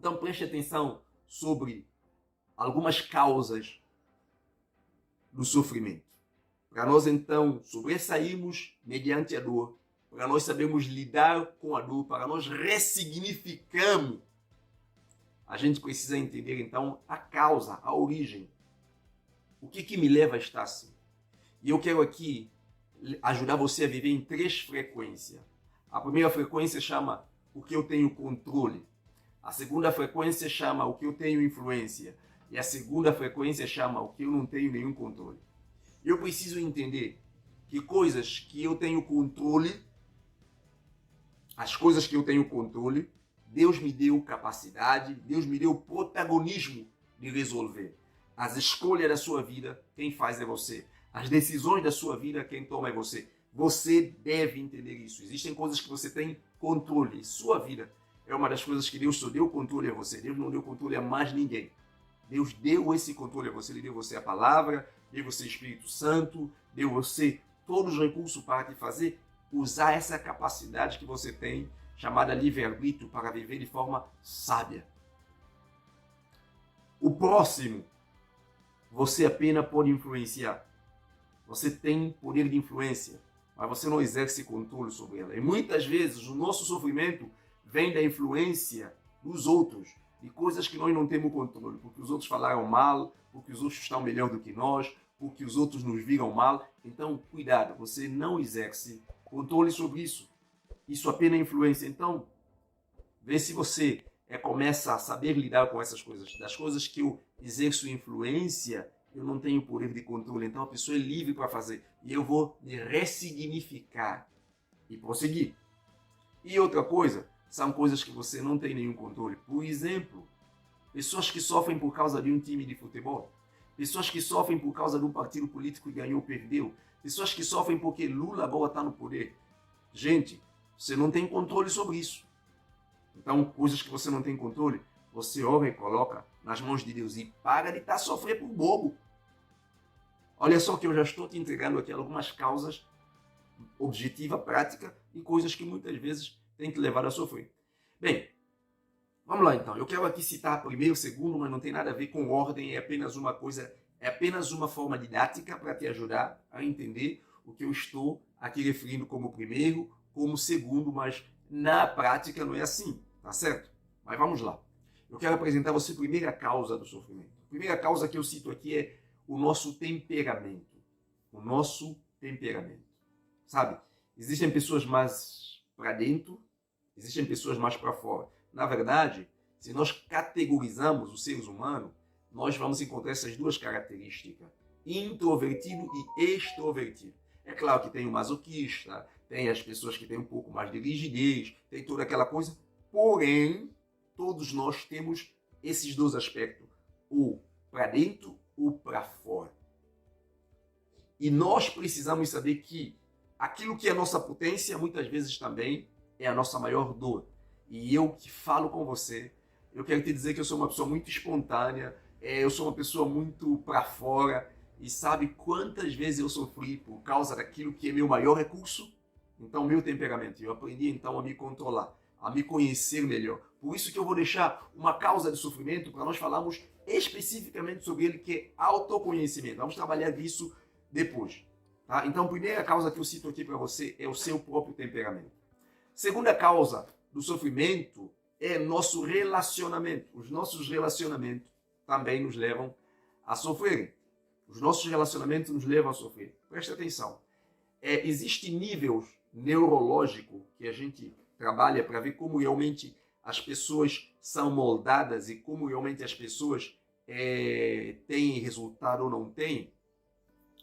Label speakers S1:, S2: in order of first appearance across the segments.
S1: Então preste atenção sobre algumas causas do sofrimento. Para nós então sobressairmos mediante a dor, para nós sabermos lidar com a dor, para nós ressignificarmos, a gente precisa entender então a causa, a origem. O que me leva a estar assim? E eu quero aqui ajudar você a viver em 3 frequências. A primeira frequência chama o que eu tenho controle. A segunda frequência chama o que eu tenho influência. E a segunda frequência chama o que eu não tenho nenhum controle. Eu preciso entender que coisas que eu tenho controle, as coisas que eu tenho controle, Deus me deu capacidade, Deus me deu protagonismo de resolver. As escolhas da sua vida, quem faz é você. As decisões da sua vida, quem toma é você. Você deve entender isso. Existem coisas que você tem controle. Sua vida é uma das coisas que Deus só deu controle a você. Deus não deu controle a mais ninguém. Deus deu esse controle a você. Ele deu você a palavra, deu você o Espírito Santo, deu você todos os recursos para te fazer usar essa capacidade que você tem, chamada livre-arbítrio, para viver de forma sábia. O próximo, você apenas pode influenciar. Você tem poder de influência, mas você não exerce controle sobre ela. E muitas vezes o nosso sofrimento vem da influência dos outros, de coisas que nós não temos controle, porque os outros falaram mal, porque os outros estão melhor do que nós, porque os outros nos viram mal. Então, cuidado, você não exerce controle sobre isso. Isso apenas é influência. Então, vê se você começa a saber lidar com essas coisas. Das coisas que eu exerço influência, eu não tenho poder de controle. Então, a pessoa é livre para fazer. E eu vou ressignificar e prosseguir. E outra coisa, são coisas que você não tem nenhum controle. Por exemplo, pessoas que sofrem por causa de um time de futebol. Pessoas que sofrem por causa de um partido político que ganhou ou perdeu. Pessoas que sofrem porque Lula agora está no poder. Gente, você não tem controle sobre isso. Então, coisas que você não tem controle, você ora e coloca nas mãos de Deus e para de estar sofrendo por bobo. Olha só que eu já estou te entregando aqui algumas causas objetiva, prática e coisas que muitas vezes tem que levar a sofrer. Bem, vamos lá então. Eu quero aqui citar primeiro, segundo, mas não tem nada a ver com ordem, é apenas uma coisa, é apenas uma forma didática para te ajudar a entender o que eu estou aqui referindo como primeiro, como segundo, mas na prática não é assim, tá certo? Mas vamos lá. Eu quero apresentar a você a primeira causa do sofrimento. A primeira causa que eu cito aqui é o nosso temperamento. O nosso temperamento. Sabe? Existem pessoas mais para dentro, existem pessoas mais para fora. Na verdade, se nós categorizamos os seres humanos, nós vamos encontrar essas duas características, introvertido e extrovertido. É claro que tem o masoquista, tem as pessoas que têm um pouco mais de rigidez, tem toda aquela coisa, porém, todos nós temos esses dois aspectos, o para dentro, o para fora. E nós precisamos saber que aquilo que é nossa potência, muitas vezes também é a nossa maior dor. E eu que falo com você, eu quero te dizer que eu sou uma pessoa muito espontânea, eu sou uma pessoa muito para fora, e sabe quantas vezes eu sofri por causa daquilo que é meu maior recurso? Então, meu temperamento. Eu aprendi então a me controlar, a me conhecer melhor. Por isso que eu vou deixar uma causa de sofrimento para nós falarmos especificamente sobre ele, que é autoconhecimento. Vamos trabalhar disso depois. Tá? Então, a primeira causa que eu cito aqui para você é o seu próprio temperamento. Segunda causa do sofrimento é nosso relacionamento. Os nossos relacionamentos também nos levam a sofrer. Os nossos relacionamentos nos levam a sofrer. Preste atenção. Existem níveis neurológicos que a gente trabalha para ver como realmente as pessoas são moldadas e como realmente as pessoas têm resultado ou não têm.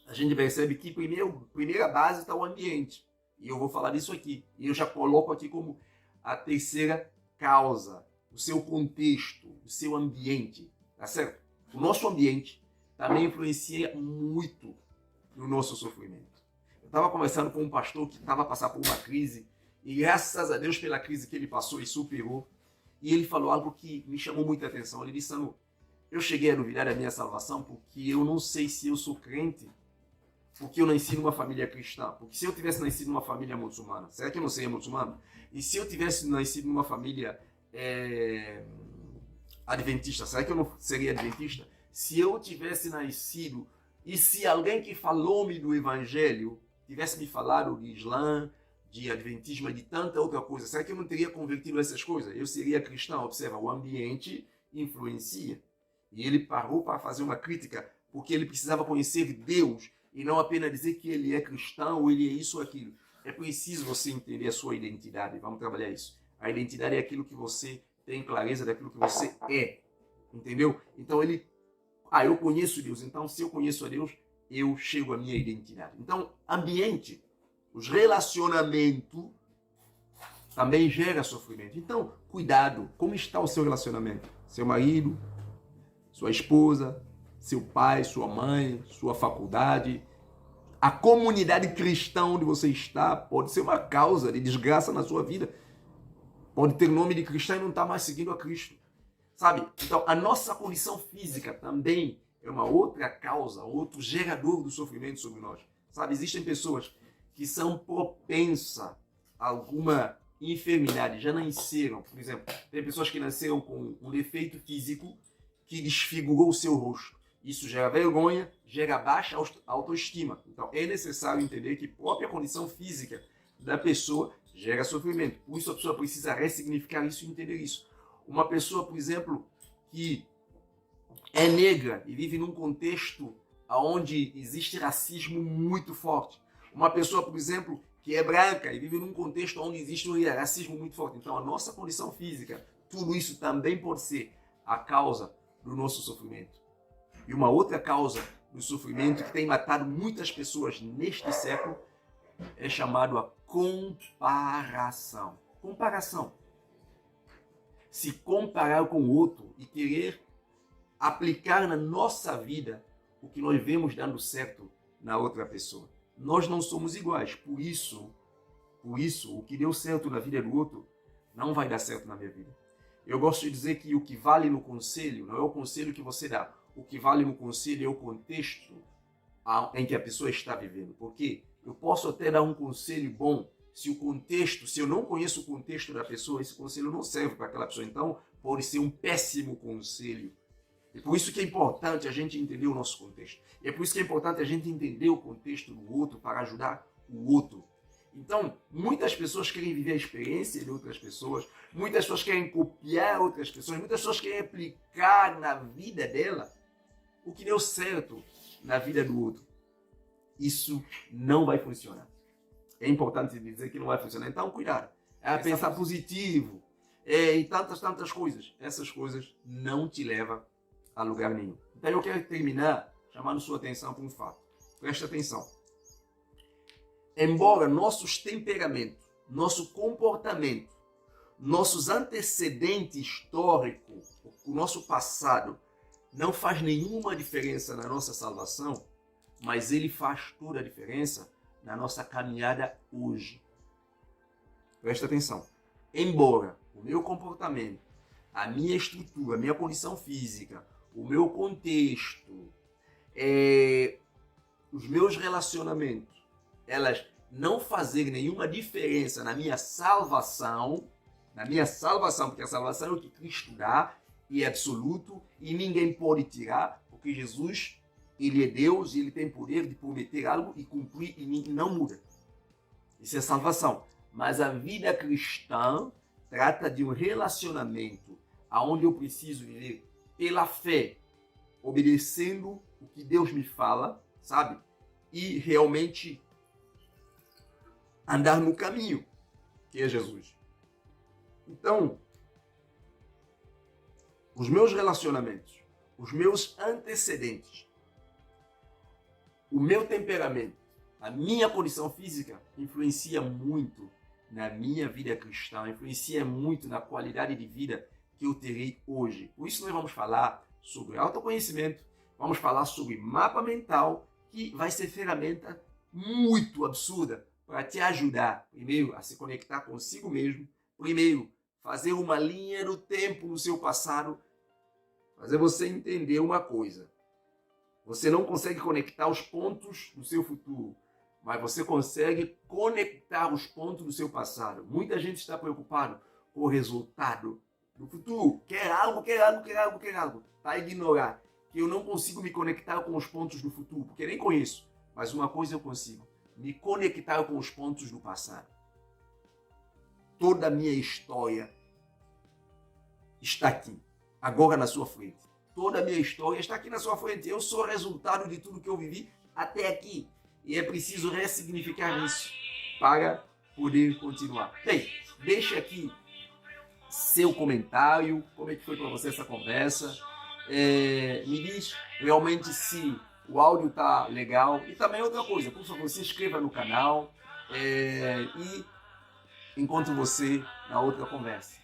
S1: A gente percebe que primeira base está o ambiente. E eu vou falar disso aqui. E eu já coloco aqui como a terceira causa, o seu contexto, o seu ambiente. Tá certo? O nosso ambiente também influencia muito no nosso sofrimento. Eu estava conversando com um pastor que estava passando por uma crise e graças a Deus pela crise que ele passou e superou. E ele falou algo que me chamou muita atenção. Ele disse, eu cheguei a duvidar da minha salvação porque eu não sei se eu sou crente, porque eu nasci numa família cristã. Porque se eu tivesse nascido numa família muçulmana, será que eu não seria muçulmano? E se eu tivesse nascido numa família adventista. Será que eu não seria adventista? Se eu tivesse nascido e se alguém que falou-me do evangelho tivesse me falado de Islã, de adventismo e de tanta outra coisa, será que eu não teria convertido essas coisas? Eu seria cristão. Observa, o ambiente influencia. E ele parou para fazer uma crítica porque ele precisava conhecer Deus e não apenas dizer que ele é cristão ou ele é isso ou aquilo. É preciso você entender a sua identidade. Vamos trabalhar isso. A identidade é aquilo que você tem clareza daquilo que você é. Entendeu? Então eu conheço Deus. Então, se eu conheço a Deus, eu chego à minha identidade. Então, ambiente, os relacionamentos também gera sofrimento. Então, cuidado. Como está o seu relacionamento? Seu marido, sua esposa, seu pai, sua mãe, sua faculdade, a comunidade cristã onde você está pode ser uma causa de desgraça na sua vida. Pode ter nome de cristão e não estar mais seguindo a Cristo. Sabe? Então, a nossa condição física também é uma outra causa, outro gerador do sofrimento sobre nós. Sabe? Existem pessoas que são propensas a alguma enfermidade, já nasceram. Por exemplo, tem pessoas que nasceram com um defeito físico que desfigurou o seu rosto. Isso gera vergonha, gera baixa autoestima. Então, é necessário entender que a própria condição física da pessoa gera sofrimento. Por isso, a pessoa precisa ressignificar isso e entender isso. Uma pessoa, por exemplo, que é negra e vive num contexto onde existe racismo muito forte. Uma pessoa, por exemplo, que é branca e vive num contexto onde existe um racismo muito forte. Então, a nossa condição física, tudo isso também pode ser a causa do nosso sofrimento. E uma outra causa do sofrimento que tem matado muitas pessoas neste século é chamado a comparação. Comparação. Se comparar com o outro e querer aplicar na nossa vida o que nós vemos dando certo na outra pessoa. Nós não somos iguais. Por isso, o que deu certo na vida do outro não vai dar certo na minha vida. Eu gosto de dizer que o que vale no conselho não é o conselho que você dá. O que vale no conselho é o contexto em que a pessoa está vivendo. Porque eu posso até dar um conselho bom, se eu não conheço o contexto da pessoa, esse conselho não serve para aquela pessoa. Então, pode ser um péssimo conselho. E por isso que é importante a gente entender o nosso contexto. E é por isso que é importante a gente entender o contexto do outro para ajudar o outro. Então, muitas pessoas querem viver a experiência de outras pessoas, muitas pessoas querem copiar outras pessoas, muitas pessoas querem aplicar na vida dela o que deu certo na vida do outro. Isso não vai funcionar. É importante dizer que não vai funcionar. Então, cuidado. É pensar positivo. E tantas coisas. Essas coisas não te levam a lugar nenhum. Então, eu quero terminar chamando sua atenção para um fato. Presta atenção. Embora nossos temperamentos, nosso comportamento, nossos antecedentes históricos, o nosso passado, não faz nenhuma diferença na nossa salvação, mas ele faz toda a diferença na nossa caminhada hoje. Presta atenção. Embora o meu comportamento, a minha estrutura, a minha condição física, o meu contexto, os meus relacionamentos, elas não fazerem nenhuma diferença na minha salvação, porque a salvação é o que Cristo dá, e é absoluto, e ninguém pode tirar, porque Jesus, ele é Deus e ele tem poder de prometer algo e cumprir e não muda. Isso é salvação. Mas a vida cristã trata de um relacionamento onde eu preciso viver pela fé, obedecendo o que Deus me fala, sabe? E realmente andar no caminho, que é Jesus. Então, os meus relacionamentos, os meus antecedentes, o meu temperamento, a minha condição física influencia muito na minha vida cristã, influencia muito na qualidade de vida que eu terei hoje. Por isso nós vamos falar sobre autoconhecimento, vamos falar sobre mapa mental, que vai ser ferramenta muito absurda para te ajudar, primeiro, a se conectar consigo mesmo, primeiro, fazer uma linha do tempo no seu passado, fazer você entender uma coisa. Você não consegue conectar os pontos do seu futuro, mas você consegue conectar os pontos do seu passado. Muita gente está preocupado com o resultado no futuro, quer algo, quer algo, quer algo, quer algo. Tá a ignorar que eu não consigo me conectar com os pontos do futuro, porque nem conheço. Mas uma coisa eu consigo, me conectar com os pontos do passado. Toda a minha história está aqui, agora na sua frente. Toda a minha história está aqui na sua frente. Eu sou resultado de tudo que eu vivi até aqui. E é preciso ressignificar isso para poder continuar. Bem, deixa aqui seu comentário, como é que foi para você essa conversa. Me diz realmente se o áudio tá legal. E também outra coisa, por favor, se inscreva no canal e encontro você na outra conversa.